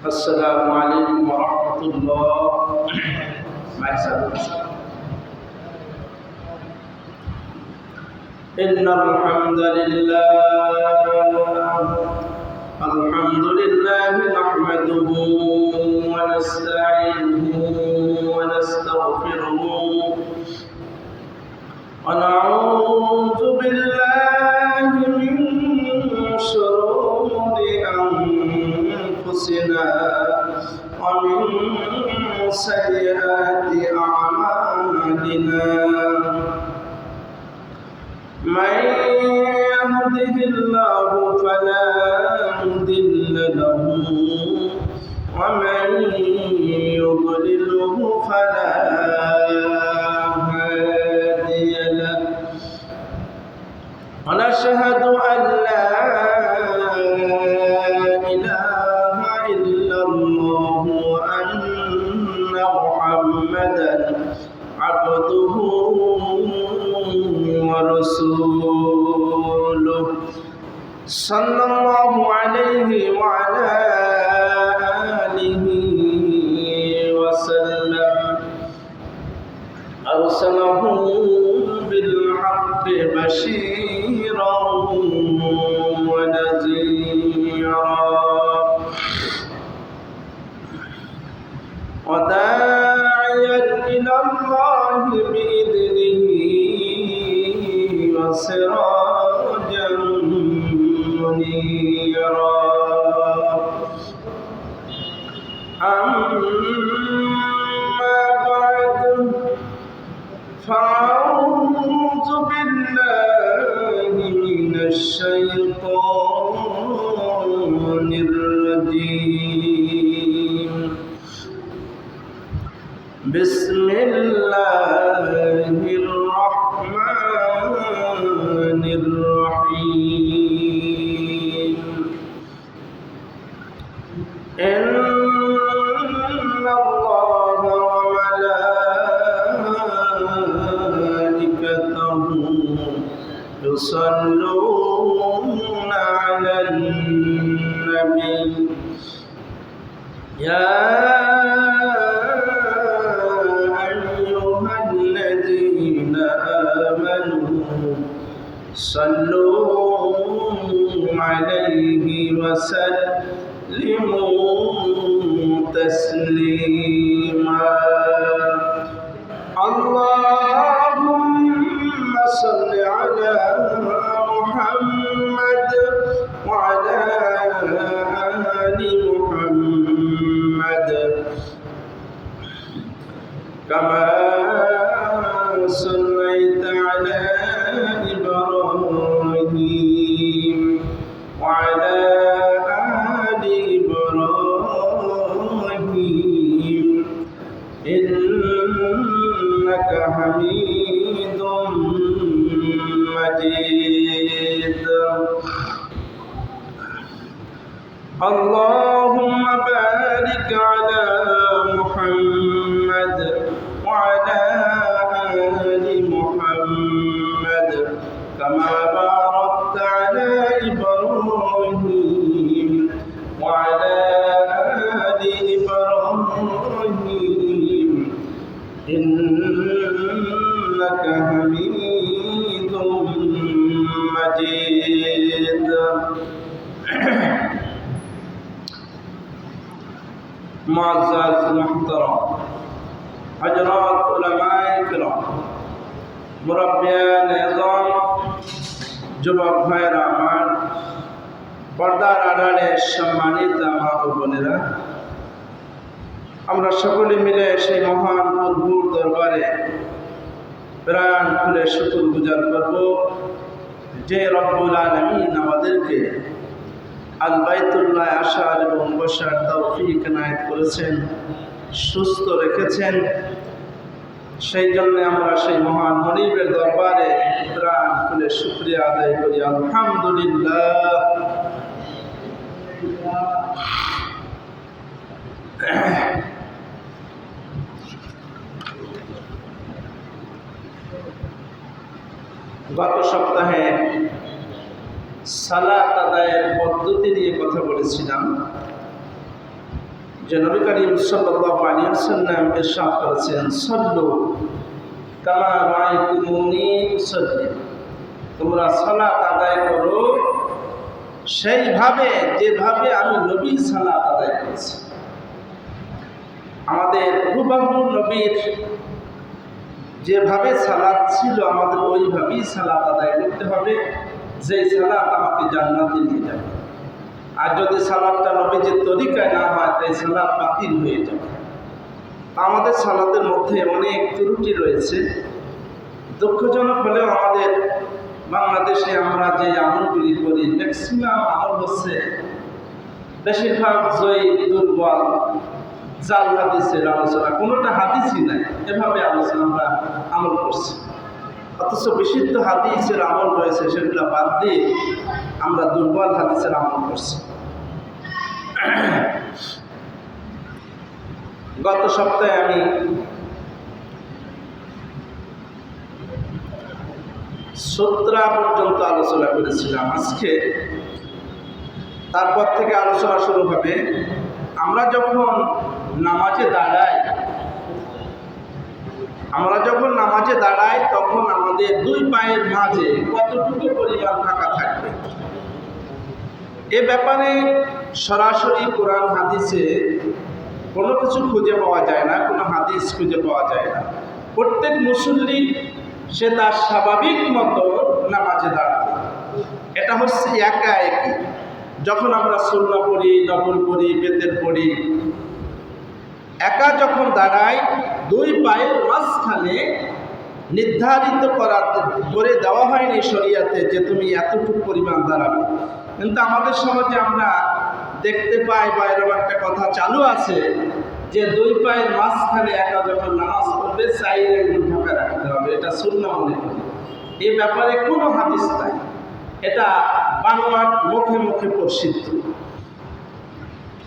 السلام عليكم ورحمة الله. إن الحمد لله نحمده ونستعينه ونستغفره ونعوذ بالله من شرور أنفسنا ومن سيئات أعمالنا. من يهده الله فلا مضل له ومن يضلله فلا هادي له. ونشهد أن لا إله إلا الله وأن محمدا عبده ورسوله صلى الله عليه وعلى آله وسلم. أرسله بالحق بشيرا ونذيرا وداعيا إلى الله بإذنه وسراجا منيرا. أما بعد فأعوذ بالله من الشيطان الرجيم. بسم الله الرحمن الرحيم. إن الله وملائكته يصلون على النبي يا صلوا عليه وسلموا تسليما. اللهم صل على محمد وعلى آل محمد كما صليت على إبراهيم وعلى آل إبراهيم إنك حميد مجيد. اللهم بارك على محمد وعلى آل محمد كما باركت على إبراهيم وعلى آل إبراهيم إنك حميد مجيد. معزز محترم حضرات علماء کرام মুরব্বিয়ান এযম যুবক ভাইরা আমার, পর্দার আড়ালে সম্মানিত মা ও বোনেরা, আমরা সকলে মিলে সেই মহান প্রভুর দরবারে প্রাণ খুলে শুকর গুজার করব যে রব্বুল আলামিন আমাদেরকে আল বাইতুল্লাহ আসার এবং বসার তৌফিক এনায়েত করেছেন, সুস্থ রেখেছেন। সেই জন্য আমরা সেই মহান মনিবের দরবারে প্রাণ খুলে শুকরিয়া আদায় করি। আলহামদুলিল্লাহ। গত সপ্তাহে সালাত আদায়ের পদ্ধতি নিয়ে কথা বলেছিলাম। যে নবী করিম সাল্লাল্লাহু আলাইহি ওয়াসাল্লাম ইরশাদ করেছেন, সাল্লু কামা রাআইতুমুনি উসাল্লি, তোমরা সালাত আদায় করো সেইভাবে যেভাবে আমি নবী সালাত আদায় করেছি। আমাদের হুবহু নবীর যেভাবে সালাত ছিল আমাদের ওইভাবেই সালাত আদায় করতে হবে, যেই সালাত আমাকে জান্নাতে নিয়ে যাবে। আর যদি সালাতটা নবীজির তরিকায় না হয় তাই সালাত বাতিল হয়ে যাবে। আমাদের সালাতের মধ্যে অনেক ত্রুটি রয়েছে। দুঃখজনক হলেও আমাদের বাংলাদেশে আমরা যে আমলগুলি করি ম্যাক্সিমাম আমল হচ্ছে বেশিরভাগ জয়ী, দুর্বল, জাল হাদিসের আলোচনা, কোনোটা হাদিসই নাই, এভাবে আলোচনা আমরা আমল করছি। অথচ বিশুদ্ধ হাদিসের আমল রয়েছে, সেগুলো বাদ দিয়ে আমরা দুর্বল হাদিসের আমল করছি। গত সপ্তাহে আমি সূত্রা পর্যন্ত আলোচনা করেছিলাম। আজকে তারপর থেকে আলোচনা শুরু হবে। আমরা যখন নামাজে দাঁড়াই তখন আমাদের দুই পায়ের মাঝে কতটুকু পরিমাণ ফাঁকা থাকবে, এ ব্যাপারে সরাসরি কোরআন হাদিসে কোনো কিছু খুঁজে পাওয়া যায় না, কোনো হাদিস খুঁজে পাওয়া যায় না। প্রত্যেক মুসল্লি সে তার স্বাভাবিক মতো নামাজে দাঁড়াবে। এটা হচ্ছে একা একই। যখন আমরা সুন্নাহ পড়ি, নফল পড়ি, বেতের পড়ি, একা যখন দাঁড়াই দুই পায়ের মাঝখানে নির্ধারিত করে দেওয়া হয়নি শরীয়তে যে তুমি এতটুকু পরিমাণ দাঁড়াবে। কিন্তু আমাদের সমাজে আমরা দেখতে পাই বা এরকম একটা কথা চালু আছে যে দুই পায়ের মাঝখানে একা যখন নামাজ পড়বে 4 আঙ্গুল ফাঁকা রাখতে হবে। এটা সুন্নাহ মনে করি। এই ব্যাপারে কোনো হাদিস নাই, এটা বাংলার মুখে মুখে প্রসিদ্ধ।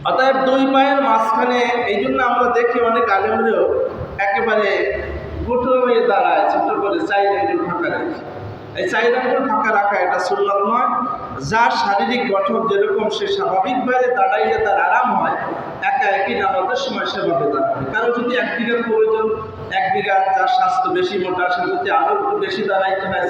অতএব দুই পায়ের মাঝখানে, এই জন্য আমরা দেখি অনেক আলেমরাও একেবারে গুটো হয়ে দাঁড়ায়, ছোট করে 4 আঙ্গুল ফাঁকা রাখে। এই 4 আঙ্গুল ফাঁকা রাখা এটা সুন্নাত নয়। যার শারীরিক গঠন যেরকম সে স্বাভাবিকভাবে দাঁড়াইলে তার আরাম হয়, একা একই নামাজের সময় সেভাবে দাঁড়াবে। কারো যদি 1 বিঘার প্রয়োজন, 1 বিঘা, যার স্বাস্থ্য বেশি মোটা সে যদি আরও একটু বেশি দাঁড়াইতে হয়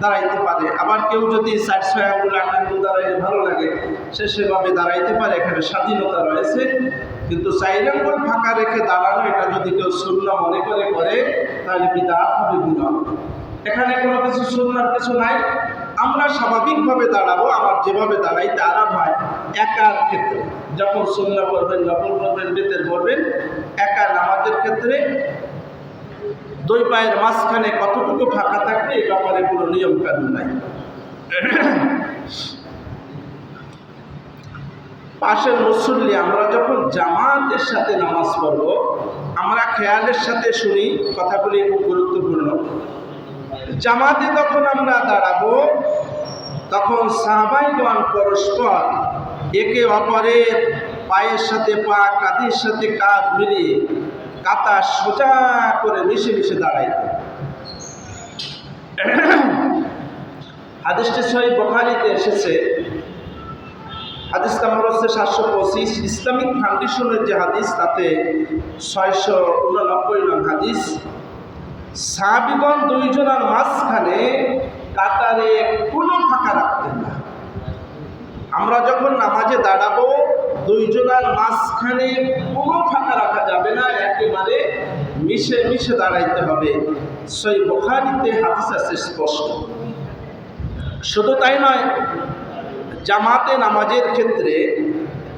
দাঁড়াইতে পারে। আবার কেউ যদি 4-6 আঙ্গুল 8 আঙ্গুল দাঁড়াইতে ভালো লাগে সে সেভাবে দাঁড়াইতে পারে, এখানে স্বাধীনতা রয়েছে। কিন্তু 4 আঙ্গুল ফাঁকা রেখে দাঁড়ানো এটা যদি কেউ সুন্নাহ মনে করে তাহলে বিদআত হবে, গুনাহ। এখানে কোনো কিছু সুন্নাহর কিছু নাই। আমরা স্বাভাবিকভাবে দাঁড়াবো, আমার যেভাবে দাঁড়াইতে আরাম হয় একার ক্ষেত্রে। যখন সুন্নাহ পড়বেন, নফল পড়বেন, বেতের পড়বেন, একা নামাজের ক্ষেত্রে দুই পায়ের মাঝখানে কতটুকু ফাঁকা থাকবে এ ব্যাপারে কোনো নিয়ম কানুন নাই। পাশের মুসল্লি আমরা যখন জামাতের সাথে নামাজ পড়ব, আমরা খেয়ালের সাথে শুনি, কথাগুলি খুব গুরুত্বপূর্ণ। জামাতে যখন আমরা দাঁড়াবো তখন সাহাবাইগণ পরস্পর একে অপরের পায়ের সাথে পা, কাঁধের সাথে কাঁধ মিলিয়ে কাতার সোজা করে মিশে মিশে দাঁড়াইত। হাদিসটি সহিহ বুখারীতে এসেছে। হাদিস নাম্বার হচ্ছে 725। ইসলামিক ফাউন্ডেশনের যে হাদিস তাতে 689 নং হাদিস। সাহাবীগণ দুইজনের মাঝখানে কাতারে কোনো ফাঁকা রাখতেন না। আমরা যখন নামাজে দাঁড়াবো দুইজনের মাঝখানে কোনো ফাঁকা রাখা যাবে না, একেবারে মিশে মিশে দাঁড়াইতে হবে। সহিহ বুখারীতে হাদিস আছে স্পষ্ট। শুধু তাই নয়, জামাতে নামাজের ক্ষেত্রে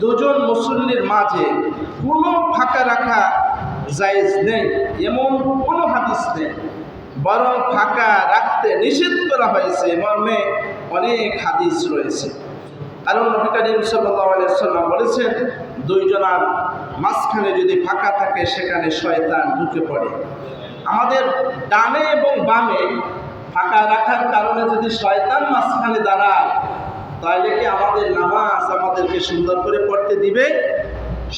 দুজন মুসল্লির মাঝে কোনো ফাঁকা রাখা জায়েজ নেই, এমন কোনো হাদিস নেই। বরং ফাঁকা রাখতে নিষেধ করা হয়েছে মর্মে অনেক হাদিস রয়েছে। কারণ নবী করিম সাল্লাল্লাহু আলাইহি ওয়াসাল্লাম বলেছেন, দুইজনের মাঝখানে যদি ফাঁকা থাকে সেখানে শয়তান ঢুকে পড়ে। আমাদের ডানে এবং বামে ফাঁকা রাখার কারণে যদি শয়তান মাঝখানে দাঁড়ায় তাহলে কি আমাদের নামাজ আমাদেরকে সুন্দর করে পড়তে দিবে?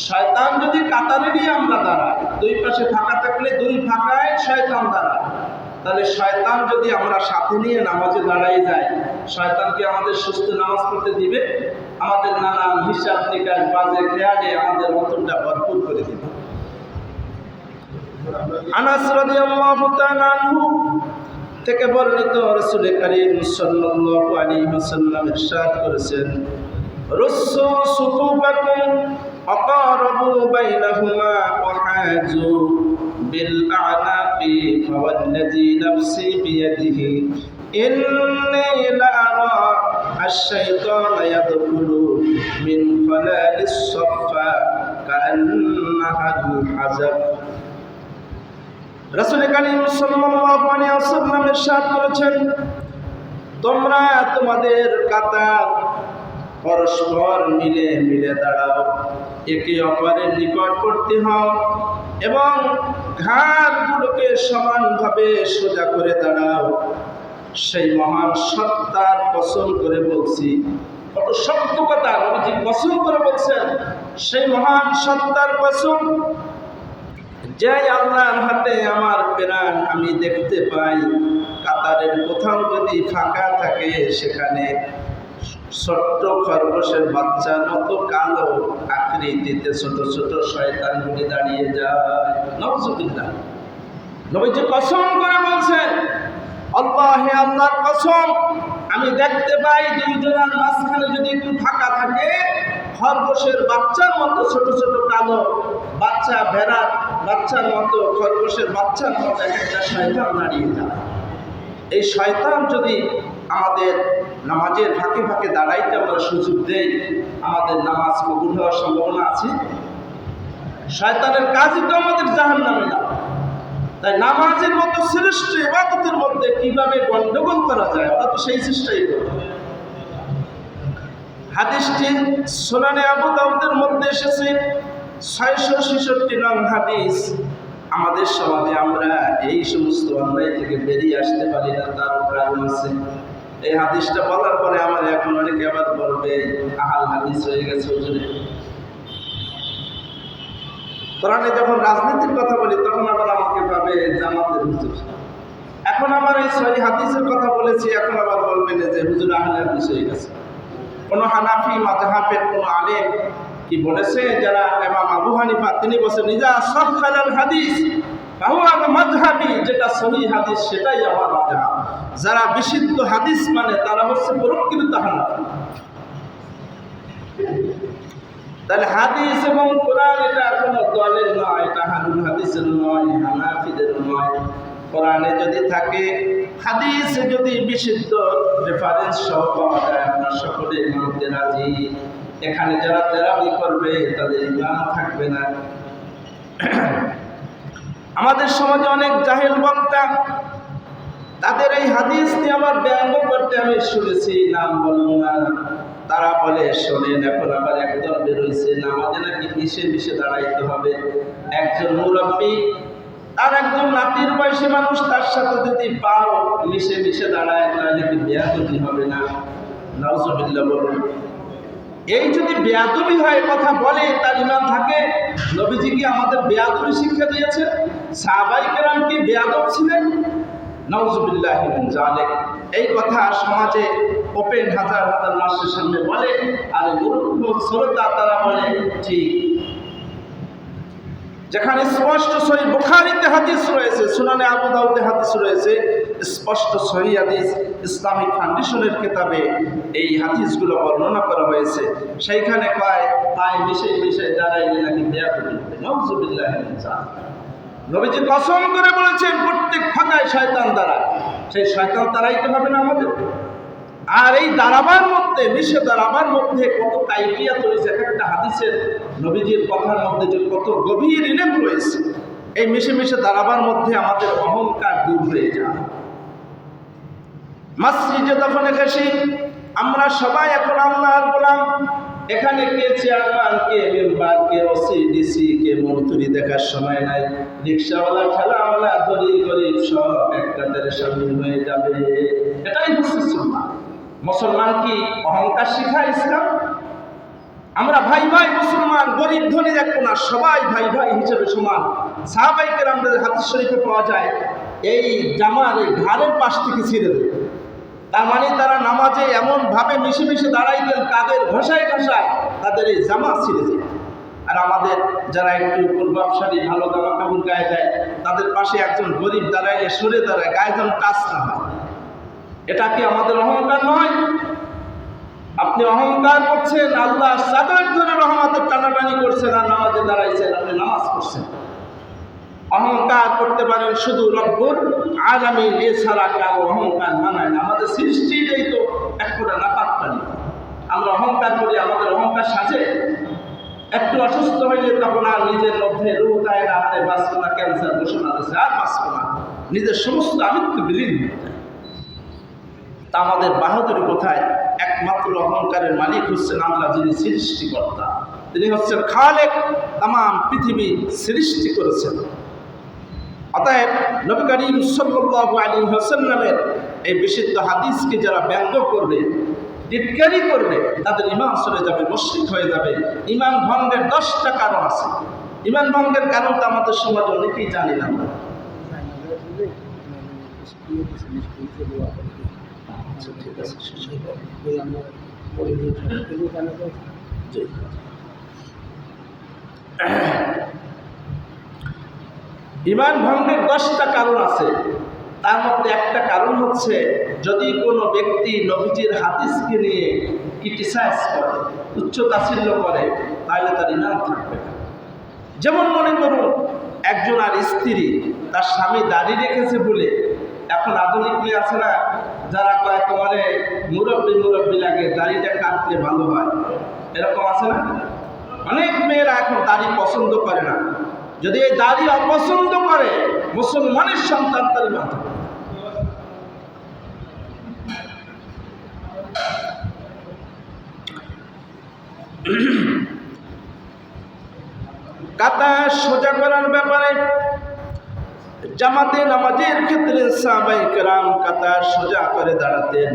শয়তান যদি কাতারে নিয়ে আমরা দাঁড়াই, দুই পাশে ফাঁকা থাকলে দুই ফাঁকায় শয়তান দাঁড়ায়, তাহলে শয়তান যদি আমরা সাথে নিয়ে নামাজে দাঁড়াই যাই, শয়তান কি আমাদের সুস্থ নামাজ পড়তে দিবে? আমাদের নানান হিসাব নিকাশ বাজে খেয়ালে আমাদের অন্তরটা ভরপুর করে দিন। আনাস রাদিয়াল্লাহু তাআলা আনহু থেকে বর্ণিত, রাসূল কারীম সাল্লাল্লাহু আলাইহি ওয়াসাল্লাম ইরশাদ করেছেন, রুসু সুফুফাকুম আকারাবু বাইনাহুমা ওয়া হাজু বিল আ'নাqi ফাওয়াল্লাযী নাফসি বিয়াদিহি ইন্নী লাআরা আশ-শাইতানা ইয়াদখুলু মিন খালালিস সাফা কাআন্নাহাল হাজাব। রাসূল কারীম সাল্লাল্লাহু আলাইহি ওয়াসাল্লাম ইরশাদ করেছেন, তোমরা তোমাদের কাতার পরস্পর মিলে মিলে দাঁড়াও, একে অপরের নিকটবর্তী হও এবং ঘাড়গুলোকে সমানভাবে সোজা করে দাঁড়াও। সেই মহান সত্তার কসম করে বলছি, কত শক্ত কথা নবীজি কসম করে বলছেন, সেই মহান সত্তার কসম যে আল্লাহর হাতে আমার প্রাণ আমি দেখতে পাই, কাতারের কোথাও যদি ফাঁকা থাকে সেখানে ছোট্ট খরগোশের বাচ্চার মতো কালো আকৃতিতে ছোট ছোট শয়তানগুলি দাঁড়িয়ে যায়। নাউযুবিল্লাহ। নবীজি কসম করে বলছেন, আল্লাহে আল্লাহর কসম, আমি দেখতে পাই দুইজনের মাঝখানে যদি একটু ফাঁকা থাকে, খরগোশের বাচ্চার মতো ছোট ছোট কালো বাচ্চা, ভেড়ার বাচ্চার মতো, খরগোশের বাচ্চার মতো একটা শয়তান দাঁড়িয়ে যায়। এই শয়তান যদি আমাদের নামাজের ফাঁকে ফাঁকে দাঁড়াইতে আমরা সুযোগ দেই, আমাদের নামাজ কবুল হওয়ার সম্ভাবনা আছে। শয়তানের কাজই তো আমাদের জাহান্নামে না। তাই নামাজের মতো শ্রেষ্ঠ ইবাদতের মধ্যে কিভাবে গন্ডগোল করা যায়, ওরা তো সেই চেষ্টাই করবে। হাদিসটি সুনানে আবু দাউদের মধ্যে এসেছে, 666 নং হাদিস। আমাদের সমাজে আমরা এই সমস্ত অন্যায় থেকে বেরিয়ে আসতে পারি না, তার কারণ আছে। এই হাদিসটা বলার পরে আমার এখন অনেকে আবার বলবে আহাল হাদিস হয়ে গেছে হুজুরে। কোরআনে যখন রাজনীতির কথা বলি তখন আবার আমাকে ভাবে জামাতের হুজুর। এখন আবার এই সহি হাদিসের কথা বলেছি, এখন আবার বলবেন যে হুজুর আহলে হাদিস হয়ে গেছে। কোন হানাফি মাযহাবের কোন আলেম কি বলেছে, যারা ইমাম আবু হানিফা তিনি বলেছেন নিজা সাহহাল হাদিস ফাহুয়া মাযহাবি, যেটা সহিহ হাদিস সেটাই আমার মাযহাব। যারা বিশুদ্ধ হাদিস মানে তারা হচ্ছে প্রকৃত হানাফি। তাহলে হাদিস এবং কোরআন এটা কোনো দলের নয়, এটা আহলুল হাদিসের নয়, হানাফিদের নয়। কোরআনে যদি থাকে, হাদিসে যদি বিশুদ্ধ রেফারেন্স সহ পাওয়া যায়, আমরা সকলে মানতে রাজি। এখানে যারা তেরামি করবে তাদের ইমান থাকবে না। আমাদের সমাজে অনেক জাহেল বক্তা, তাদের এই হাদিস নিয়ে আমার ব্যঙ্গ করতে আমি শুনেছি, নাম বলবো না। তারা বলে শোনেন, এখন আবার একদল বেরোইছে নামাজে নাকি মিশে মিশে দাঁড়াইতে হবে। একজন মুরব্বী আর একজন নাতির বয়সী মানুষ, তার সাথে যদি পাও মিশে মিশে দাঁড়ায় তাহলে কি বেয়াদবি হবে না? নাউযুবিল্লাহ বলুন। এই যদি বেয়াদবি হয় কথা বলে, তার ইমান থাকে। নবীজি কি আমাদের বেয়াদবি শিক্ষা দিয়েছে? সাহাবায়ে কেরাম কি বেয়াদব ছিলেন? নাউযুবিল্লাহ মিন যালিক। এই কথা সমাজে ওপেন হাজার হাজার মানুষের সামনে বলে, আর মূর্খ শ্রোতা তারা বলে ঠিক। যেখানে স্পষ্ট সহিহ বুখারীতে হাদিস রয়েছে, সুনানে আবু দাউদে হাদিস রয়েছে, স্পষ্ট সহিহ হাদিস, ইসলামিক ফাউন্ডেশনের কিতাবে এই হাদিসগুলো বর্ণনা করা হয়েছে। সেইখানে কয় তাই মিশে মিশে দাঁড়াইলে নাকি বেয়াদবি হবে। নাউযুবিল্লাহ মিন যালিক। নবীজি কসম করে বলেছেন প্রত্যেক ফাঁকায় শয়তান দাঁড়ায়, সেই শয়তান দাঁড়াইতে হবে না আমাদের। আর এই দাঁড়াবার মধ্যে, মিশে দাঁড়াবার মধ্যে কত কাইফিয়াত রয়েছে, একটা হাদিসের নবীজির কথার মধ্যে যে কত গভীর ইলম রয়েছে। এই মিশে মিশে দাঁড়াবার মধ্যে আমাদের অহংকার দূর হয়ে যায়। মসজিদে যখন এসেছি আমরা সবাই এখন আল্লাহর গোলাম। এখানে কে চেয়ারম্যান, কে মেম্বার, কে ওসি, ডিসি, কে মন্ত্রী দেখার সময় নাই। রিক্সাওয়ালা, ঠেলাওয়ালা, ধনী গরিব সব এক কাতারে শামিল হয়ে যাবে। এটাই হচ্ছে সুন্নাহ। মুসলমান কি অহংকার শিখায় ইসলাম? আমরা ভাই ভাই মুসলমান, গরিব ধনী দেখবো না, সবাই ভাই ভাই হিসেবে সমান। সাহাবায়ে কেরামদের হাদিস শরীফে পাওয়া যায়, এই জামার এই ঘাড়ের পাশ থেকে ছিঁড়ে দেবে, তার মানে তারা নামাজে এমনভাবে মিশে মিশে দাঁড়াইতেন, কাদের ঘষায় ঘষায় তাদের এই জামা ছিঁড়ে যেত। আর আমাদের যারা একটু প্রভাবশালী ভালো জামা কাপড় গায়ে দেয়, তাদের পাশে একজন গরিব দাঁড়াইলে সরে দাঁড়ায়, গায়ে যেন টাচ না হয়। এটা কি আমাদের অহংকার নয়? আপনি অহংকার করছেন, আল্লাহ চাদর ধরে রহমতের টানাটানি করছেন আর নামাজে দাঁড়াইছেন, আপনি নামাজ পড়ছেন। অহংকার করতে পারেন শুধু রব্বুল আলামিন, এছাড়া কারো অহংকার মানায় না। আমাদের সৃষ্টিটাই তো এক করে নাপাক পানি। আমরা অহংকার করি, আমাদের অহংকার সাজে। একটু অসুস্থ হইলে তখন আর নিজের মধ্যে রূপ দেয় না, আরে বাঁচবো না, ক্যান্সার ঘোষণা দিচ্ছে, আর বাঁচবো না, নিজের সমস্ত আমিত্ব বিলীন হয়ে যায়। তা আমাদের বাহাদুরি কোথায়? একমাত্র অহংকারের মালিক হচ্ছেন আল্লাহ, যিনি সৃষ্টিকর্তা, তিনি হচ্ছেন খালেক, তাম পৃথিবী সৃষ্টি করেছেন। অতএব নবী করিম সাল্লাল্লাহু আলাইহি ওয়াসাল্লামের এই বিশুদ্ধ হাদিসকে যারা ব্যঙ্গ করবে, টিটকারি করবে, তাদের ঈমান চলে যাবে, মুশরিক হয়ে যাবে। ঈমান ভঙ্গের 10টা কারণ আছে। ঈমান ভঙ্গের কারণটা আমাদের সমাজে অনেকেই জানি না। ঠিক আছে, ঈমান ভঙ্গের 10টা কারণ আছে। তার মধ্যে একটা কারণ হচ্ছে, যদি কোনো ব্যক্তি নবীজির হাদিসকে নিয়ে ক্রিটিসাইজ করে, উচ্চ তাচ্ছিল্য করে, তাহলে তার ঈমান থাকবে না। যেমন মনে করুন, একজন আর স্ত্রী, তার স্বামী দাড়ি রেখেছে বলে, এখন আধুনিক মেয়ে আছে না যারা কয় তোমার মুরব্বী মুরব্বী লাগে, দাড়িটা কাটলে ভালো হয়, এরকম আছে না? অনেক মেয়েরা এখন দাড়ি পছন্দ করে না। যদি এই দাড়ি অপছন্দ করে, মুসলমানের সন্তান তার ঈমান থাকবে। কাতা সোজা করার ব্যাপারে জামাতে নামাজের ক্ষেত্রে সাহাবায়ে কেরাম কাতা সোজা করে দাঁড়াতেন।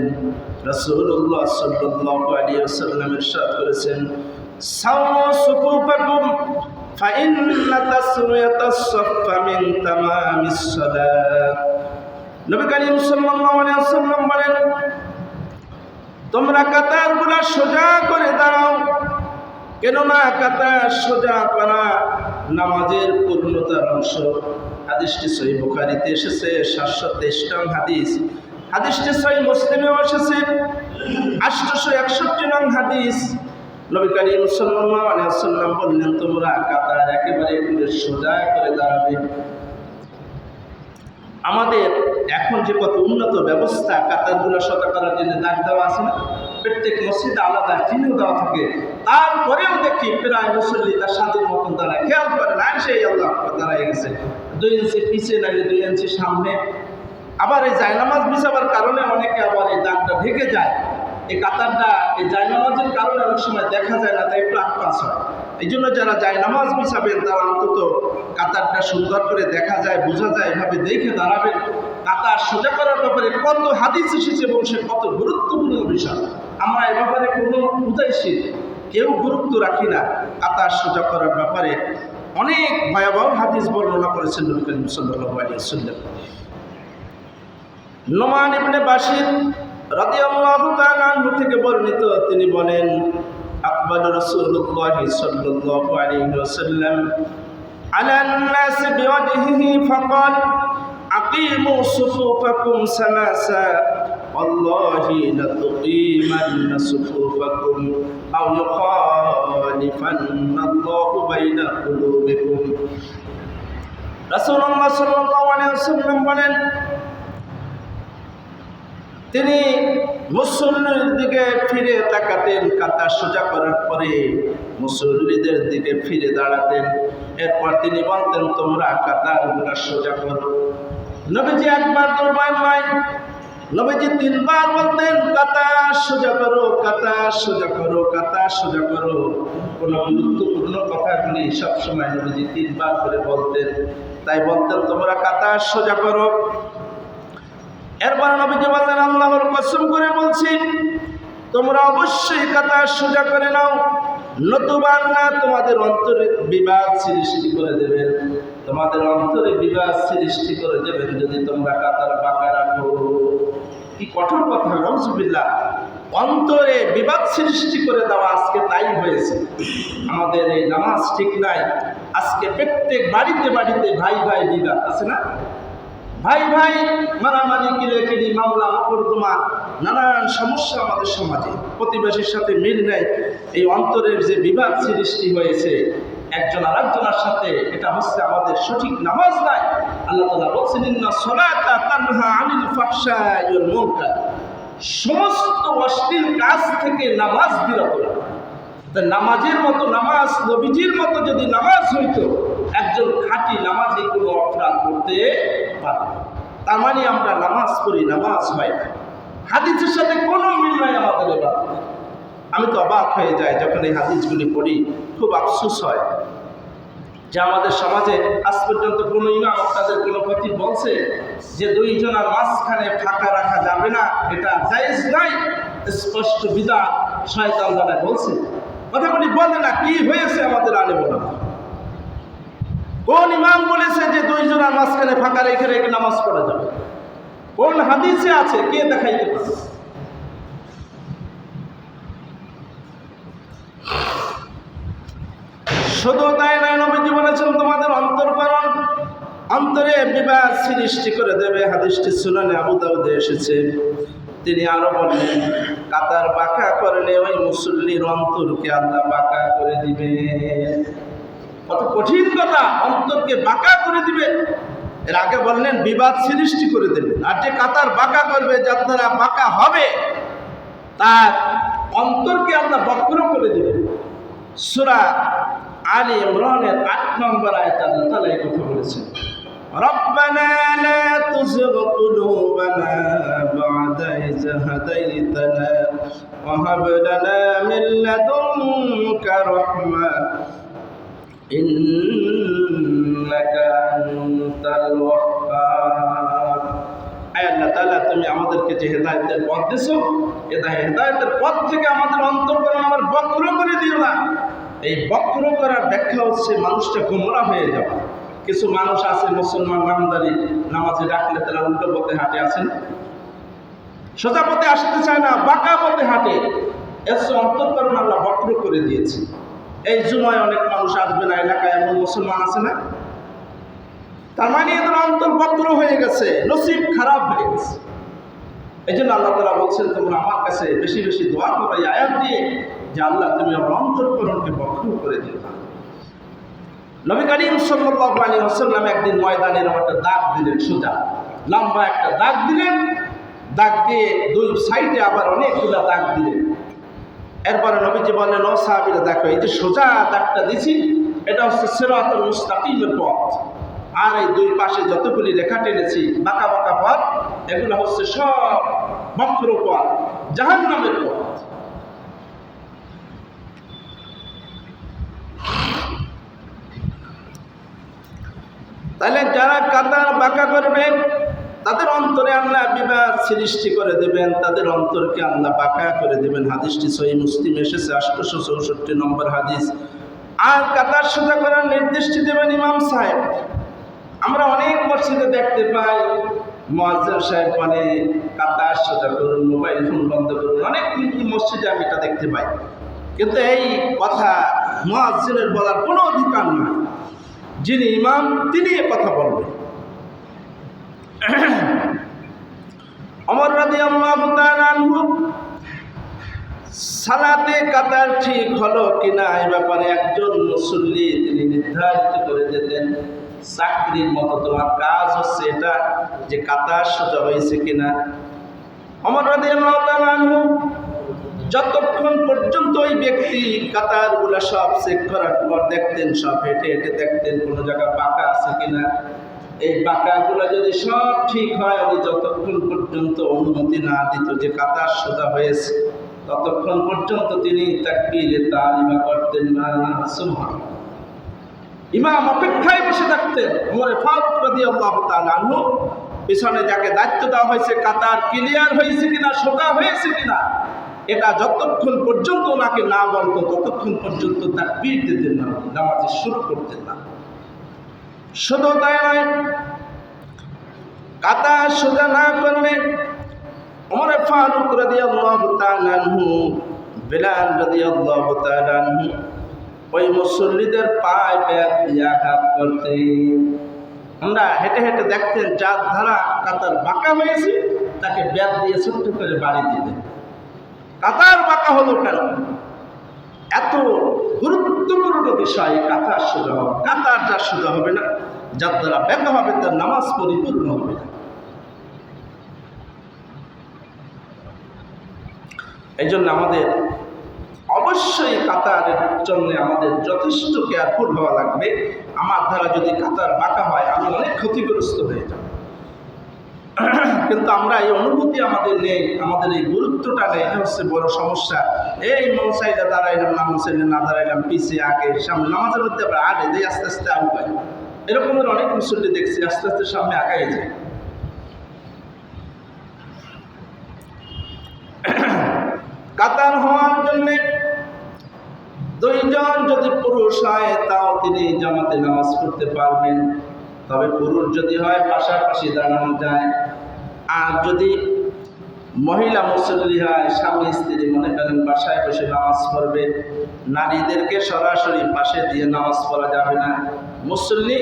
রাসূলুল্লাহ সাল্লাল্লাহু আলাইহি ওয়াসাল্লাম ইরশাদ করেছেন, সাওয়া সুফুফাকুম ফাইন্না তাসওয়াতাস সাফফা মিন তামামিস সালাত। নবী করিম সাল্লাল্লাহু আলাইহি ওয়াসাল্লাম বলেন, তোমরা কাতারগুলো সোজা করে দাঁড়াও, কেননা কাতার সোজা করা নামাজের পূর্ণতার অংশ। হাদিসটি সহিহ বুখারীতে এসেছে 723 নং হাদিস। হাদিসটি সহিহ মুসলিমেও এসেছে 861 নং হাদিস। নবী করিম সাল্লাল্লাহু আলাইহি ওয়াসাল্লাম বললেন, তোমরা কাতার একেবারে সোজা করে দাঁড়াবে। আমাদের এখন যে কত উন্নত ব্যবস্থা, কাতারগুলো সোজা করার জন্য দাগ দেওয়া আছে না, প্রত্যেক মসজিদে আলাদা চিহ্ন দেওয়া থাকে। তারপরেও দেখি প্রায় মুসল্লি তার স্বাদের মতন দাঁড়ায়, খেয়াল করে না, সেই আল্লাহ দাঁড়ায় গেছে 2 ইঞ্চি পিছিয়ে নাকি 2 ইঞ্চি সামনে। আবার এই জায়নামাজ বিছাবার কারণে অনেকে আবার এই দাগটা ঢেকে যায়। এই কাতারটা এই জায়নামাজের কারণে অনেক সময় দেখা যায় না, তাই একটু আটপাস হয়। এই জন্য যারা জায়নামাজ বিছাবেন তারা অন্তত কাতারটা সুন্দর করে দেখা যায়, বোঝা যায়, এভাবে দেখে দাঁড়াবেন। কাতার সোজা করার ব্যাপারে কত হাদিস এসেছে এবং সে কত গুরুত্বপূর্ণ বিষয়। আমরা এ ব্যাপারে কোনো উদাসীন, কেউ গুরুত্ব রাখি না। কাতার সোজা করার ব্যাপারে অনেক ভয়াবহ হাদিস বর্ণনা করেছেন নবী করিম সাল্লাল্লাহু আলাইহি ওয়াসাল্লাম। নোমান ইবনে বাশির রাদিয়াল্লাহু তাআলা আনহু থেকে বর্ণিত, তিনি বলেন, আকবাল রাসূলুল্লাহ সাল্লাল্লাহু আলাইহি ওয়াসাল্লাম আলান নাস বিওয়াজহিহি ফাকাল আকিমু সুফুফাকুম সালাসা ওয়াল্লাহি লাতুকিমান্না সুফুফাকুম আও ইউখালিফান্নাল্লাহু বাইনা কুলুবিকুম। রাসূলুল্লাহ সাল্লাল্লাহু আলাইহি ওয়াসাল্লাম বলেন, তিনি মুসল্লির দিকে ফিরে তাকাতেন, কাতার সোজা করার পরে মুসল্লিদের দিকে ফিরে দাঁড়াতেন। এরপর তিনি বলতেন, তোমরা কাতারগুলো সোজা করো। নবীজি একবার দুবার নয়, নবীজি 3 বার বলতেন, কাতার সোজা করো, কাতার সোজা করো, কাতার সোজা করো। কোনো গুরুত্বপূর্ণ কথাগুলি সবসময় নবীজি 3 বার করে বলতেন। তাই বলতেন, তোমরা কাতার সোজা করো। এরপর নবীজি বললেন, আল্লাহর কসম করে বলছি, তোমরা অবশ্যই কাতার সোজা করে নাও, নতুবা আল্লাহ তোমাদের অন্তরে বিবাদ সৃষ্টি করে দেবেন। তোমাদের অন্তরে বিবাদ সৃষ্টি করে দেবেন যদি তোমরা কাতার বাঁকা রাখো। কি কঠোর কথা, নাউজুবিল্লাহ। অন্তরে বিবাদ সৃষ্টি করে দেওয়া আজকে তাই হয়েছে। আমাদের এই নামাজ ঠিক নাই। আজকে প্রত্যেক বাড়িতে বাড়িতে ভাই ভাই বিবাদ আছে না? ভাই ভাই মারামারি, কিলেকিলি, মামলা মোকদ্দমা, নানান সমস্যা আমাদের সমাজে। প্রতিবেশীর সাথে মিল নেই। এই অন্তরের যে বিবাদ সৃষ্টি হয়েছে একজন আরেকজনের সাথে, এটা হচ্ছে আমাদের সঠিক নামাজ নাই। আল্লাহ তাআলা বলছেন, ইন্না সলাতা তানহা আনিল ফাহশাই ওয়াল মুনকার। সমস্ত অশ্লীল কাজ থেকে নামাজ বিরত রাখে। নামাজের মতো নামাজ, নবীজির মতো যদি নামাজ হইতো, একজন খাঁটি নামাজি কোনো অপরাধ করতে পারে। তার মানে আমরা নামাজ পড়ি, নামাজ হয় না। হাদিসের সাথে কোনো মিল নাই আমাদের এবার। আমি তো অবাক হয়ে যাই যখন এই হাদিসগুলি পড়ি, খুব আফসোস হয় যে আমাদের সমাজে আজ পর্যন্ত কোনো ইমাম তাদের কোনো খতিব বলছে যে দুইজনের মাঝখানে ফাঁকা রাখা যাবে না, এটা জায়েজ নাই, স্পষ্ট বিদআত, শয়তান দ্বারা বলছে। কথাগুলি বলে না। কি হয়েছে আমাদের আলেম ওলামা? কোন ইমাম বলেছে যে দুইজনের মাঝখানে ফাঁকা রেখে রেখে নামাজ পড়া যাবে? কোন হাদিসে আছে? কে দেখাইতে পারে? শুধু তাই নয়, নবীজি বলেছেন তোমাদের অন্তরকরণ অন্তরে বিবাদ সৃষ্টি করে দেবে। হাদিসটি সুনানে আবু দাউদে এসেছে। তিনি আরো বললেন, কাতার বাঁকা করলে ওই মুসল্লির অন্তরকে আল্লাহ বাঁকা করে দিবে। কত কঠিন কথা! অন্তরকে বাঁকা করে দিবে। এর আগে বললেন বিবাদ সৃষ্টি করে দেবে। আর যে কাতার বাঁকা করবে, যার দ্বারা বাঁকা হবে, তার অন্তরকে আল্লাহ বক্র করে দিবে। সূরা আলী ইমরানের ৮ নম্বর আয়াতে আল্লাহ তাআলা এই কথা বলেছেন, রব্বানা লা তুযিগ কুলুবানা বা'দা ইয হাদাইতানা ওয়া হাব লানা মিন লাদুনকা রাহমা ইন্নাকা আনতাল ওয়াহ্হাব। আয় আল্লাহ তাআলা, তুমি আমাদেরকে যে হেদায়েতের পথ দিয়েছো, হেদায়েতের পথ থেকে আমাদের অন্তরকরণ আমার বক্র করে দিও না। এই বক্র করার ব্যাখ্যা হচ্ছে মানুষটা গোমরা হয়ে যাবে। কিছু মানুষ আছে মুসলমান নামদারি, নামাজে ডাকলে তারা উল্টো পথে হাঁটে, আছেন, সোজা পথে আসতে চায় না, বাঁকা পথে হাঁটে। এর অন্তরকরণ আল্লাহ বক্র করে দিয়েছে। এই জুমায় অনেক মানুষ আসবে না, এলাকায় এমন মুসলমান আছে না? তার মানে এদের অন্তর বক্র হয়ে গেছে, নসিব খারাপ হয়ে গেছে। এই জন্য আল্লাহ তাআলা বলছেন, তোমরা আমার কাছে বেশি বেশি দোয়া করো এই আয়াত দিয়ে, যে আল্লাহ তুমি আমার অন্তরকরণকে বক্র করে দিও। নবী করিম সাল্লাল্লাহু আলাইহি ওয়াসাল্লাম একদিন ময়দানে একটা দাগ দিলেন, সোজা লম্বা একটা দাগ দিলেন। দাগ দিয়ে দুই সাইডে আবার অনেকগুলো দাগ দিলেন। এরপরে নবীজি বললেন, ও সাহাবীরা, দেখো এই যে সোজা দাগটা দিছি, এটা হচ্ছে সিরাতুল মুস্তাকিমের পথ। আর এই দুই পাশে যতগুলি রেখা টেনেছি বাঁকা বাঁকা পথ, এগুলো হচ্ছে সব বক্র পথ, জাহান্নামের পথ। তাহলে যারা কাতার বাঁকা করবেন, তাদের অন্তরে আল্লাহ বিবাদ সৃষ্টি করে দেবেন, তাদের অন্তরকে আল্লাহ বাঁকা করে দেবেন। হাদিসটি সহিহ মুসলিম এসেছে, 864 নম্বর হাদিস। আর কাতার সোজা করার নির্দেশটি দেবেন ইমাম সাহেব। আমরা অনেক মসজিদে দেখতে পাই মুয়াজ্জিন সাহেব মানে কাতার সোজা করুন, মোবাইল ফোন বন্ধ করুন, অনেক মসজিদে আমি এটা দেখতে পাই। কিন্তু এই কথা মুয়াজ্জিনের বলার কোনো অধিকার নাই। যিনি ইমাম তিনি এ কথা বলবেন। ওমর রাদিয়াল্লাহু তাআলা আনহু সালাতে কাতার ঠিক হলো কিনা এই ব্যাপারে একজন মুসল্লি তিনি নির্ধারিত করে দিতেন। চাকরির মতো তোমার কাজ হচ্ছে এটা, যে কাতার সোজা হয়েছে কিনা। ওমর রাদিয়াল্লাহু তাআলা আনহু যতক্ষণ পর্যন্ত ওই ব্যক্তি কাতারগুলো সব চেক করার পর দেখতেন, সব হেঁটে হেঁটে দেখতেন কোনো জায়গা বাঁকা আছে কিনা। এই বাঁকাগুলো যদি সব ঠিক হয়, উনি যতক্ষণ পর্যন্ত অনুমতি না দিত যে কাতার সোজা হয়েছে, ততক্ষণ পর্যন্ত তিনি তাকবীরে তাহরিমা করতেন না। সুবহানাল্লাহ। ইমাম অপেক্ষায় বসে থাকতেন। ওমর ফারুক রাদিয়াল্লাহু তাআলা আনহু পিছনে যাকে দায়িত্ব দেওয়া হয়েছে, কাতার ক্লিয়ার হয়েছে কিনা, সোজা হয়েছে কিনা, এটা যতক্ষণ পর্যন্ত ওনাকে না বলতো ততক্ষণ পর্যন্ত তাকবীর দিতেন না, নামাজ শুরু করতেন না। শুধু তাই নয়, কাতার সোজা না করলে ওমর ফারুক রাদিয়াল্লাহু তাআলা আনহু, বেলাল রাদিয়াল্লাহু তাআলা আনহু ওই মুসল্লিদের পায়ে ব্যাট দিয়ে আঘাত করতেন। আমরা হেঁটে হেঁটে দেখতেন যার ধারা কাতার বাঁকা হয়েছে তাকে ব্যাট দিয়ে ছোট্ট করে বাড়ি দিতেন। কাতার বাঁকা হলো কেন? এত গুরুত্বপূর্ণ বিষয় কাতার সোজা হবে। কাতার যার সোজা হবে না, যার দ্বারা ব্যাখ্যা হবে, তার নামাজ পরিপূর্ণ হবে না। এই জন্য আমাদের অবশ্যই কাতারের জন্য আমাদের যথেষ্ট কেয়ারফুল হওয়া লাগবে। আমার দ্বারা যদি কাতার বাঁকা হয় আমি অনেক ক্ষতিগ্রস্ত হয়ে যাব। কিন্তু আমরা এই অনুভূতি আমাদের নেই, আমাদের এই গুরুত্বটা নেই। এটা হচ্ছে বড় সমস্যা। এই মনসাইডে দাঁড়াইলাম না, মনসাইডে না দাঁড়াইলাম, পিছিয়ে আগে সামনে, নামাজের মধ্যে আবার আগে দিয়ে আস্তে আস্তে আগায়। এরকমের অনেক মুসল্লি দেখছি আস্তে আস্তে সামনে আগায় যায়। কাতার হওয়ার জন্য দুইজন যদি পুরুষ হয় তাও তিনি জামাতে নামাজ পড়তে পারবেন। তবে পুরুষ যদি হয় পাশাপাশি দাঁড়ানো যায়। আর যদি মহিলা মুসল্লি হয়, স্বামী স্ত্রী মনে করেন বাসায় বসে নামাজ পড়বে, নারীদেরকে সরাসরি পাশে দিয়ে নামাজ পড়া যাবে না। মুসল্লি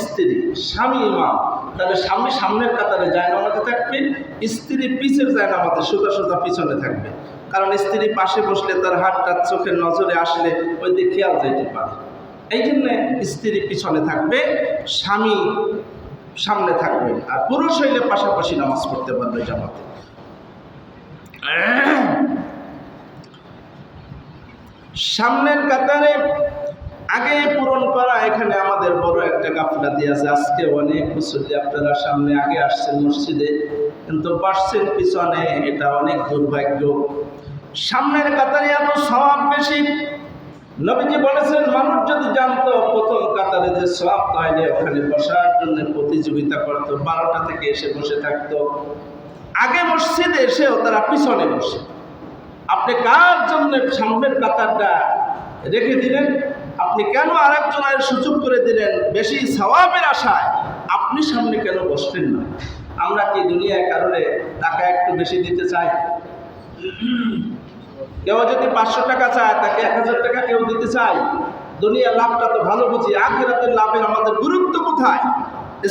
স্ত্রী, স্বামী ইমাম, তাহলে স্বামী সামনের কাতারে যায় নামাজে থাকবে, স্ত্রী পিছের যায় নামাজে সোজা সোজা পিছনে থাকবে। কারণ স্ত্রী পাশে বসলে তার হাতটা চোখের নজরে আসলে ওই দিকে খেয়াল যেতে পারে। এই জন্য স্ত্রী পিছনে থাকবে, স্বামী সামনে থাকবে। আর পুরুষ হইলে পাশাপাশি নামাজ পড়তে পারবে জামাতে। সামনের কাতারে আগে পূরণ করা এখানে আমাদের বড় একটা গাফলাতি আছে। আজকে অনেক মুসল্লি আপনারা সামনে আগে আসছেন মসজিদে, কিন্তু বসছেন পিছনে, এটা অনেক দুর্ভাগ্য। সামনের কাতারে এত সওয়াব বেশি। নবীজি বলেছেন মানুষ যদি জানতো প্রথম কাতারে যে সওয়াব, তাহলে ওখানে বসার জন্য প্রতিযোগিতা করত, 12টা থেকে এসে বসে থাকতো। আগে মসজিদে এসেও তারা পিছনে বসে। আপনি কার জন্য সামনের কাতারটা রেখে দিলেন? আপনি কেন আরেকজনের সুযোগ করে দিলেন বেশি সওয়াবের আশায়? আপনি সামনে কেন বসবেন না? আমরা কি দুনিয়ার কারণে টাকা একটু বেশি দিতে চাই? কেউ যদি 500 টাকা চায় তাকে 1000 টাকা কেউ দিতে চাই? দুনিয়ার লাভটা তো ভালো বুঝি, আখিরাতের লাভের আমাদের গুরুত্ব কোথায়?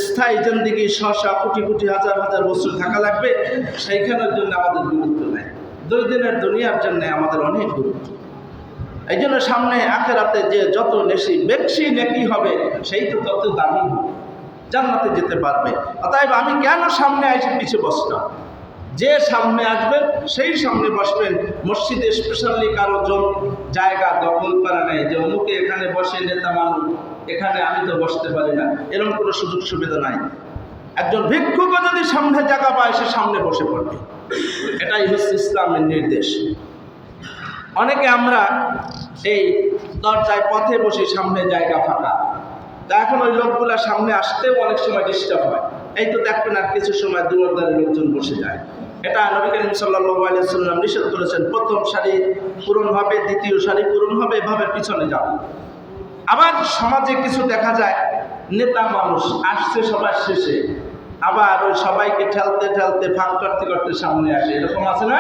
স্থায়ী জিন্দেগি 100 কোটি কোটি হাজার হাজার বছর থাকা লাগবে, সেইখানের জন্য আমাদের গুরুত্ব নেই। 2 দিনের দুনিয়ার জন্য আমাদের অনেক গুরুত্ব। এই জন্য সামনে আখিরাতে যে যত বেশি নেকি হবে সেই তো তত দামি হবে, জান্নাতে যেতে পারবে। অতএব আমি কেন সামনে এসে পিছিয়ে বসলাম? যে সামনে আসবেন সেই সামনে বসবেন। মসজিদে স্পেশালি কারো জায়গা দখল করা নেই যে অমুকে এখানে বসে নেতা মানুষ, এখানে আমি তো বসতে পারি না, এরকম কোনো সুযোগ সুবিধা নাই। একজন ভিক্ষুকও যদি সামনে জায়গা পায় সে সামনে বসে পড়বে। এটাই হচ্ছে ইসলামের নির্দেশ। অনেকে আমরা এই দরজায় পথে বসে, সামনে জায়গা ফাঁকা, তা এখন ওই লোকগুলা সামনে আসতেও অনেক সময় ডিস্টার্ব হয়। এই তো দেখবেন আর কিছু সময় দুয়ারদারে লোকজন বসে যায়। এটা নবী করিম সাল্লাল্লাহু আলাইহি ওয়াসাল্লাম নিষেধ করেছেন। প্রথম সারি পূরণ হবে, দ্বিতীয় সারি পূরণ হবে, এভাবে পিছনে যাবে। আবার সমাজে কিছু দেখা যায় নেতা মানুষ আসছে সবার শেষে, আবার ওই সবাইকে ঠেলতে ঠেলতে ফাঁক করতে করতে সামনে আসে, এরকম আছে না?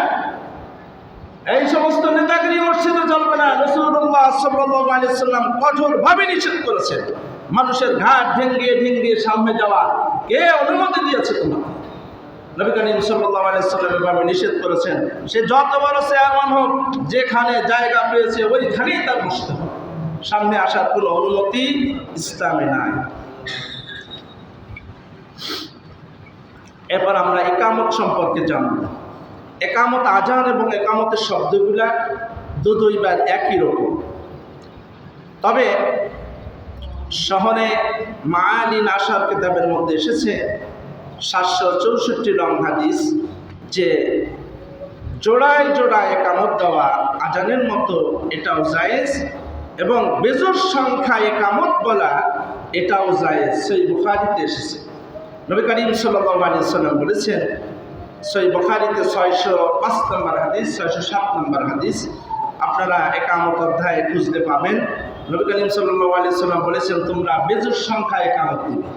এই সমস্ত নেতাগিরি মসজিদে চলবে না। রাসূলুল্লাহ সাল্লাল্লাহু আলাইহি ওয়াসাল্লাম কঠোরভাবে নিষেধ করেছেন মানুষের ঘাট ভেঙ্গিয়ে সামনে যাওয়া। কে অনুমতি দিয়েছে তোমাকে? নবী করিম সাল্লাল্লাহু আলাইহি ওয়াসাল্লাম এভাবে নিষেধ করেছেন। সে যত বড় চেয়ারম্যান হোক, যেখানে জায়গা পেয়েছে ওইখানেই তার বসতে হবে। সামনে আসার কোনো অনুমতি ইসলামে নাই। এবার আমরা ইকামত সম্পর্কে জানব। একামত, আজান এবং একামতের শব্দগুলা দুইবার একই রকম। তবে শহরে মাআলিন আশার কিতাবের মধ্যে এসেছে 764 নং হাদিস যে জোড়ায় জোড়ায় একামত দেওয়া আজানের মতো এটাও জায়েজ, এবং বেজোর সংখ্যায় একামত বলা এটাও জায়েজ। সহিহ বুখারীতে এসেছে। নবী করিম সাল্লাল্লাহু আলাইহি ওয়াসাল্লাম বলেছেন, সহিহ বুখারীতে 605 নম্বর হাদিস, 607 নম্বর হাদিস, আপনারা একামত অধ্যায়ে খুঁজতে পাবেন। নবী করিম সাল্লাল্লাহু আলাইহি ওয়াসাল্লাম বলেছেন, তোমরা বেজোর সংখ্যায় একামত দিবে।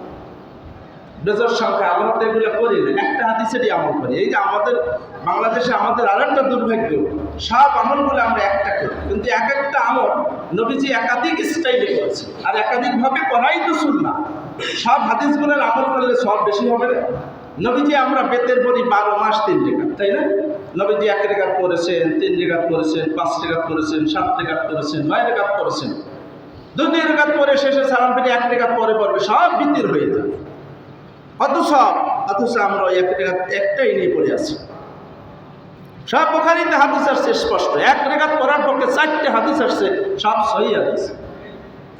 বেজর সংখ্যা, আমরা তো এগুলো করি না, একটা হাদিসেরই আমল করি। এই যে আমাদের বাংলাদেশে আমাদের আর একটা দুর্ভাগ্য, সব আমলগুলো আমরা একটা করি, কিন্তু এক একটা আমল নবীজি একাধিক স্টাইলে করেছে, আর একাধিকভাবে করাই তো সুন্নাহ। সব হাদিসগুলোর আমল করলে সব বেশি হবে না। নবীজি আমরা বেতের পড়ি 12 মাস 3 রেখাত, তাই না? নবীজি 1 রেখাত করেছেন, 3 রেখাত করেছেন, 5 রেখাত করেছেন, 7 রেখাত করেছেন, 9 রেখাত করেছেন। 2 রেখাত পরে শেষে সালাম ফিরে 1 রেখাত পরে পড়বে, সব বিতির হয়ে যাবে। অথচ আমরা ওই 1 রেখাত একটাই নিয়ে পড়ে আছি। সব বুখারীতে হাদিস আসছে স্পষ্ট, 1 রেখাত পড়ার পক্ষে 4টে হাদিস আসছে, সব সহিহ হাদিস।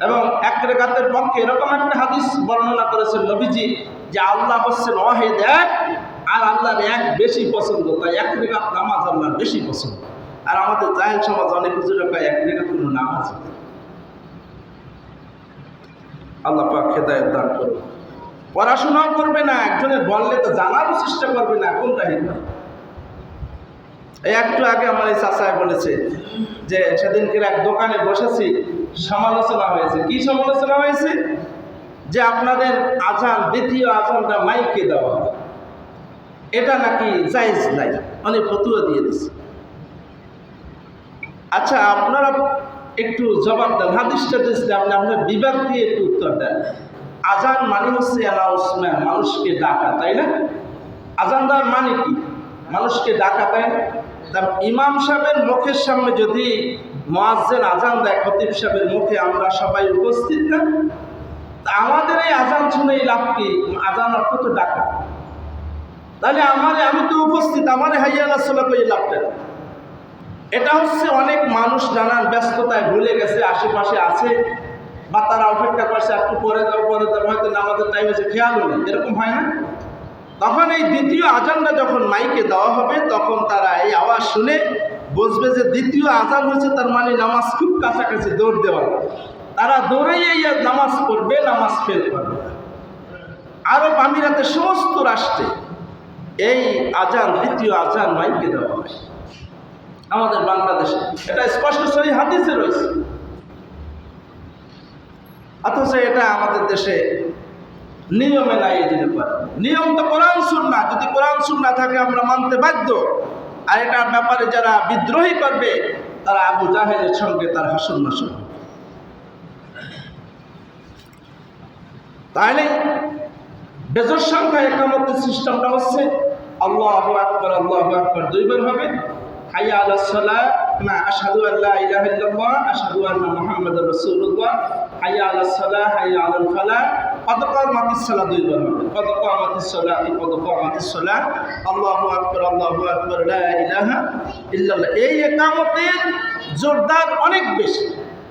এবং 1 রেখাতের পক্ষে এরকম একটা হাদিস বর্ণনা করেছেন নবীজি যে আল্লাহ হচ্ছেন ওয়াহিদ এক, আর আল্লাহর এক বেশি পছন্দ, তাই 1 রেখাত নামাজ আল্লাহর বেশি পছন্দ। আর আমাদের জাহেল সমাজ অনেক হুজুরে কয় 1 রেখাত কোনো নামাজ। আল্লাহ পাক হেদায়েত দান করুন। পড়াশোনাও করবে না, একজনের বললে তো জানারও চেষ্টা করবে না, কোনটা হিকমত? এই একটু আগে আমার এই চাচায় বলেছে যে সেদিনকে এক দোকানে বসেছি, সমালোচনা হয়েছে। কি সমালোচনা হয়েছে? যে আপনাদের আজান, দ্বিতীয় আজানটা মাইকে দেওয়া হয়, এটা নাকি জায়েজ নাই, অনেক ফতোয়া দিয়ে দিচ্ছে। আচ্ছা, আপনারা একটু জবাব দেন, হাদিসটা দিচ্ছে আপনি আপনার বিভাগ দিয়ে একটু উত্তর দেন। আজান মানে হচ্ছে অ্যানাউন্সমেন্ট, মানুষকে ডাকা, তাই না? আজান দেওয়ার মানে কি? মানুষকে ডাকা, তাই না? ইমাম সাহেবের মুখের সামনে যদি মুয়াজ্জিন আজান দেয়, খতিব সাহেবের মুখে, আমরা সবাই উপস্থিত না, তা আমাদের এই আজান শুনেই লাভ কি? আজান অর্থ তো ডাকা। তাহলে আমি তো উপস্থিত, আমার হাইয়া আলাস সালাত কই লাভটা। এটা হচ্ছে অনেক মানুষ জানার ব্যস্ততায় ভুলে গেছে, আশেপাশে আছে বা তারা অপেক্ষা করছে একটু পরে যাও, হয়তো নামাজের টাইম এসে খেয়ালও নেই, এরকম হয় না? তখন এই দ্বিতীয় আজানটা যখন মাইকে দেওয়া হবে, তখন তারা এই আওয়াজ শুনে বুঝবে যে দ্বিতীয় আজান হচ্ছে, তার মানে নামাজ খুব কাছাকাছি, দৌড় দেওয়া। তারা দৌড়েই এই নামাজ পড়বে, নামাজ ফেল করবে। আরব আমিরাতের সমস্ত রাষ্ট্রে এই আজান, দ্বিতীয় আজান মাইকে দেওয়া হয়। আমাদের বাংলাদেশে এটা স্পষ্ট সহিহ হাদিসে রয়েছে, অথচ এটা আমাদের দেশে নিয়মে নাই। এই জন্য নিয়ম তো কোরআন সুন্নাহ, যদি কোরআন সুন্নাহ থাকে আমরা মানতে বাধ্য। আর এটার ব্যাপারে যারা বিদ্রোহী করবে, তারা আবু জাহেলের সঙ্গে তার হাসন নাসন। তাহলে বেজর সংখ্যা একামতের সিস্টেমটা হচ্ছে আল্লাহু আকবার, আল্লাহু আকবার 2 বার হবে। হাইয়া আলাস সালাহ, না, আশহাদু আল্লা ইলাহা ইল্লাল্লাহ, আশহাদু আন্না মুহাম্মাদুর রাসূলুল্লাহ, হাইয়া আলাস সালাহ, হাইয়া আলাল ফালাহ, কদ কামাতিস সালাহ 2 বার হবে। কদ কামাতিস সালাহ, কদ কামাতিস সালাহ, আল্লাহু আকবার, আল্লাহু আকবার, লা ইলাহা ইল্লাল্লাহ। এই একামতের জোরদার অনেক বেশি,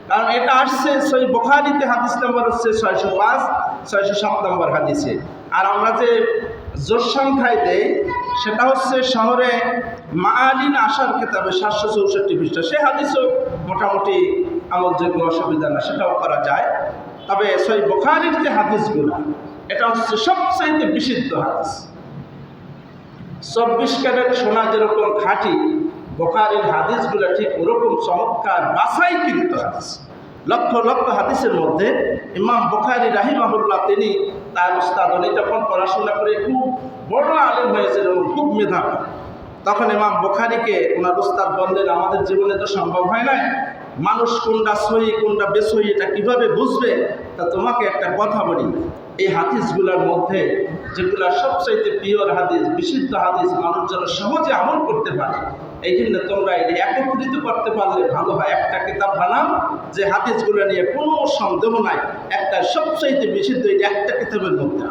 কারণ এটা আসছে সহিহ বুখারীতে, হাদিস নাম্বার হচ্ছে 605, 607 নম্বর হাদিসে। আর আমরা যে জোর সংখ্যায় দেই, সেটা হচ্ছে শহরে মাআলিন আশার কিতাবে 764 পৃষ্ঠা। সে হাদিসও মোটামুটি আমলযোগ্য, অসুবিধা না, সেটাও করা যায়। তবে সহিহ বুখারীর যে হাদিসগুলো, এটা হচ্ছে সবচাইতে বিশুদ্ধ হাদিস। 24 ক্যারেট সোনা যেরকম খাঁটি, বুখারীর হাদিসগুলো ঠিক ওরকম চমৎকার বাছাইকৃত হাদিস। লক্ষ লক্ষ হাদিসের মধ্যে ইমাম বুখারী রাহিমাহুল্লাহ, তিনি তার উস্তাদ, উনি যখন পড়াশোনা করে খুব বড় আলেম হয়েছিল, খুব মেধাবী, তখন ইমাম বুখারীকে ওনার উস্তাদ বললেন, আমাদের জীবনে তো সম্ভব হয় না, মানুষ কোনটা সহি কোনটা বেসহি এটা কীভাবে বুঝবে? তা তোমাকে একটা কথা বলি, এই হাদিসগুলোর মধ্যে যেগুলো সবচাইতে পিওর হাদিস, বিশুদ্ধ হাদিস, মানুষ যেন সহজে আমল করতে পারে, এই জন্য তোমরা এটা একত্রিত করতে পারলে ভালো হয়। একটা কিতাব বানাও যে হাদিসগুলো নিয়ে কোনো সন্দেহ নাই, একটা সবচাইতে বিশুদ্ধ, এটা একটা কিতাবের মধ্যে।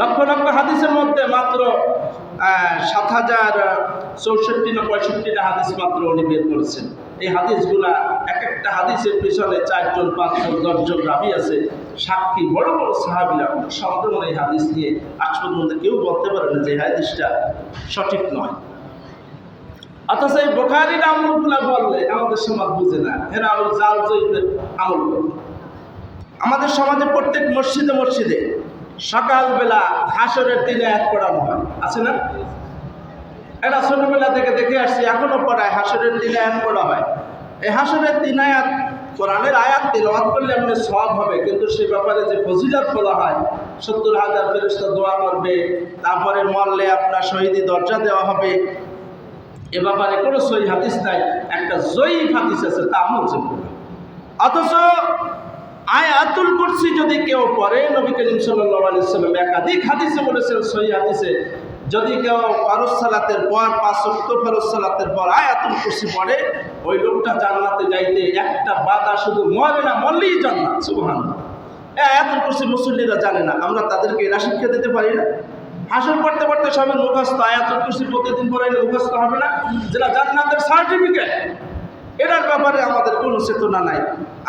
লক্ষ লক্ষ হাদিসের মধ্যে মাত্র 7064 না 65টা হাদিস মাত্র উনি বের করেছেন। এই হাদিসগুলা এক একটা হাদিসের পিছনে 4 জন 5 জন 10 জন রাবী আছে, সাক্ষী, বড় বড় সাহাবীরা। সন্দেহ এই হাদিস নিয়ে আজ পর্যন্ত কেউ বলতে পারে না যে এই হাদিসটা সঠিক নয়। অথচ এই বুখারীর আমলগুলা বললে আমাদের সমাজ বুঝে না, এরা ওই জাল জয়ীফের আমল করে। আমাদের সমাজে প্রত্যেক মসজিদে মসজিদে সকালবেলা হাসরের দিনে আয়াত পড়ানো হয়, আছে না? এটা ছোটবেলা থেকে দেখে আসছি, এখনো পড়ায়, হাসরের দিনে আয়াত পড়া হয়। এই হাসরের দিন আয়াত কোরআনের আয়াত তিলাওয়াত করলে এমনি সওয়াব হবে, কিন্তু সে ব্যাপারে যে ফজিলত বলা হয় ৭০,০০০ ফেরেশতা দোয়া করবে, তারপরে মরলে আপনার শহীদি দরজা দেওয়া হবে, এ ব্যাপারে কোনো সহিহ হাদিস নাই। একটা জয়ীফ হাদিস আছে তা বলছে। অথচ আয়াতুল কুরসি যদি কেউ পড়ে, নবী করিম সাল্লাল্লাহু আলাইহি ওয়াসাল্লাম একাধিক হাদিসে বলেছেন, সহিহ হাদিসে, যদি কেউ ফরজ সালাতের পর ৫ ওয়াক্ত ফরজ সালাতের পর আয়াতুল কুরসি পড়ে, ওই লোকটা জান্নাতে যাইতে একটা বাধা, শুধু মরে না, মরলেই জান্নাত। সুবহানাল্লাহ। আয়াতুল কুরসি মুসল্লিরা জানে না, আমরা তাদেরকে এরা শিক্ষা দিতে পারি না? হাসর পড়তে পড়তে সবাই মুখস্থ, আয়াতুল কুরসি প্রতিদিন পড়াইলে মুখস্থ হবে না? যেটা জান্নাতের সার্টিফিকেট, এটার ব্যাপারে আমাদের কোনো চেতনা নাই।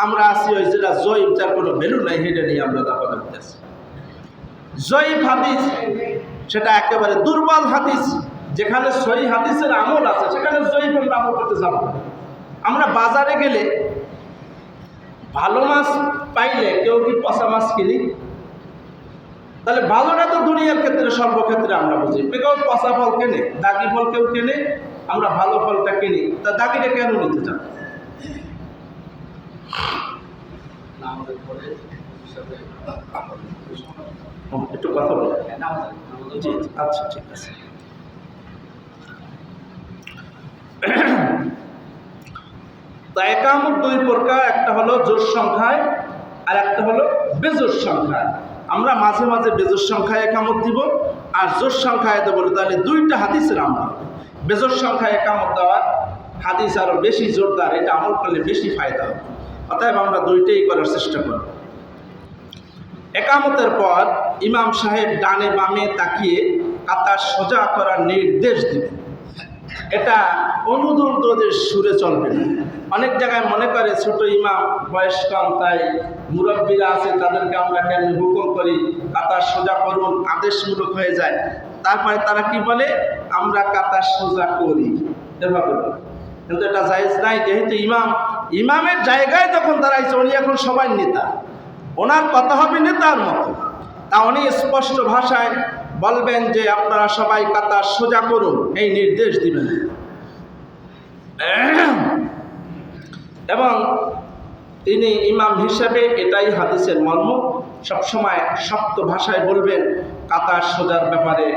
আমরা আছি ওই যেটা জয়ীফ, যার কোনো ভ্যালু নাই, সেটা নিয়ে আমরা দাবা করতেছি। জয়ীফ হাদিস সেটা একেবারে দুর্বল হাদিস। যেখানে সহিহ হাদিসের আমল আছে সেখানে জয়ীফ আমরা আমল করতে যাব। আমরা বাজারে গেলে ভালো মাছ পাইলে কেউ কি পচা মাছ কিনি? তাহলে ভালোটা তো দুনিয়ার ক্ষেত্রে সর্বক্ষেত্রে আমরা বুঝি। কেউ পচা ফল কেনে, দাগি ফল কেউ কেনে, আমরা ভালো ফলটা কিনি। তা দাগিটা কেন নিতে চান? একটু কথা বলো। জি, আচ্ছা, ঠিক আছে। তা একামত দুই প্রকার, একটা হলো জোর সংখ্যায় আর একটা হলো বেজোর সংখ্যায়। আমরা মাঝে মাঝে বেজোর সংখ্যায় একামত দিব, আর জোর সংখ্যায় দেবো, তাহলে দুইটা হাদিসের আমল হবে। বেজোর সংখ্যায় একামত দেওয়ার হাদিস আরও বেশি জোরদার, এটা আমল করলে বেশি ফায়দা হবে। অতএব আমরা দুইটাই করার চেষ্টা করব। একামতের পর ইমাম সাহেব ডানে বামে তাকিয়ে কাতার সোজা করার নির্দেশ দিবেন। এটা অনুদূরদের সুরে চলবে না। অনেক জায়গায় মনে করে ছোট ইমাম, বয়স কম, তাই মুরব্বীরা আছে তাদেরকে আমরা কেন হুকুম করি কাতার সোজা করুন, আদেশমূলক হয়ে যায়। তারপরে তারা কি বলে, আমরা কাতার সোজা করি, এভাবে বলে। কিন্তু এটা জায়েজ নাই। যেহেতু ইমামের জায়গায় যখন দাঁড়াইছে, উনি এখন সবাই নেতা, ওনার কথা হবে নেতার মতো। তা উনি স্পষ্ট ভাষায় বলবেন যে আপনারা সবাই কাতার সোজা করুন, এই নির্দেশ দিবেন। এবং তিনি ইমাম হিসেবে, এটাই হাদিসের মর্ম, সবসময় শক্ত ভাষায় বলবেন কাতার সোজার ব্যাপারে।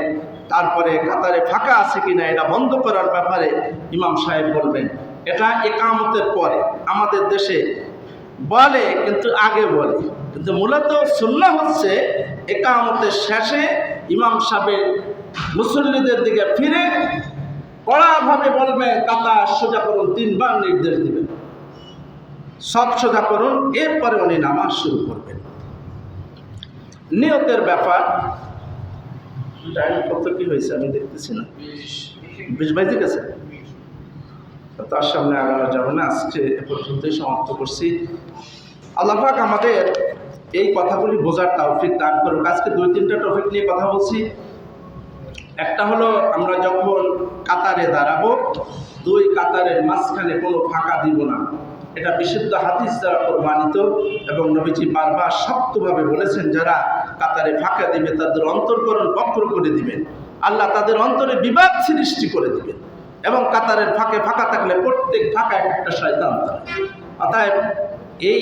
তারপরে কাতারে ফাঁকা আছে কিনা এটা বন্ধ করার ব্যাপারে ইমাম সাহেব বলবেন। এটা একামতের পরে আমাদের দেশে বলে, কিন্তু আগে বলে। কিন্তু মূলত সুন্নাহ হচ্ছে একামতের শেষে ইমাম সাহেব মুসল্লিদের দিকে ফিরে কড়াভাবে বলবে কাতার সোজা করুন, 3 বার নির্দেশ দিবেন, সব সোজা করুন। এরপরে উনি নামাজ শুরু করবেন। নিয়তের ব্যাপার, টাইম কত কি হয়েছে আমি দেখতেছি না, 20 বাইতে গেছে। তার সামনে আগানো যাবে না। আজকে এ পর্যন্তই সমাপ্ত করছি। আল্লাহ পাক আমাদের এই কথাগুলি বোঝার তৌফিক দান করুক। আজকে 2-3টা টপিক নিয়ে কথা বলছি। একটা হলো আমরা যখন কাতারে দাঁড়াবো, 2 কাতারের মাঝখানে কোনো ফাঁকা দিব না। এটা বিশুদ্ধ হাদিস দ্বারা প্রমাণিত, এবং নবীজি বারবার শক্তভাবে বলেছেন যারা কাতারে ফাঁকা দিবে তাদের অন্তর্করণ বক্র করে দিবেন, আল্লাহ তাদের অন্তরে বিবাদ সৃষ্টি করে দিবেন। এবং কাতারের ফাঁকে ফাঁকা থাকলে প্রত্যেক ফাঁকা একটা শয়তান থাকে। অতএব এই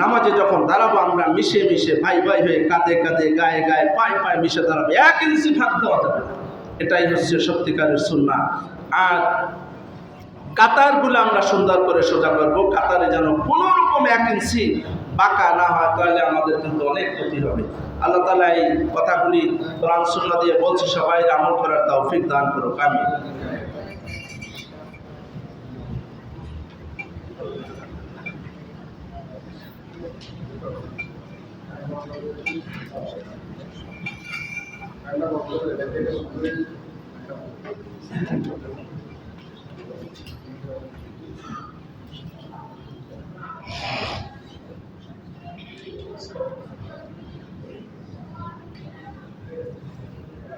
নামাজে যখন দাঁড়াবো আমরা মিশে মিশে, ভাই ভাই হয়ে, কাঁধে কাঁধে, গায়ে গায়ে, পায়ে পায়ে মিশে দাঁড়াবো। 1 ইঞ্চি ফাঁক দেওয়া যাবে না। এটাই হচ্ছে সত্যিকারের সুন্নাহ। আর কাতারগুলো আমরা সুন্দর করে সোজা করবো। কাতারে যেন কোনো রকম 1 ইঞ্চি বাঁকা না হয়, তাহলে আমাদের কিন্তু অনেক ক্ষতি হবে। আল্লাহ তাআলা এই কথাগুলি কোরআন সুন্নাহ দিয়ে বলছি, সবাই আমল করার তৌফিক দান করুক। আমিন।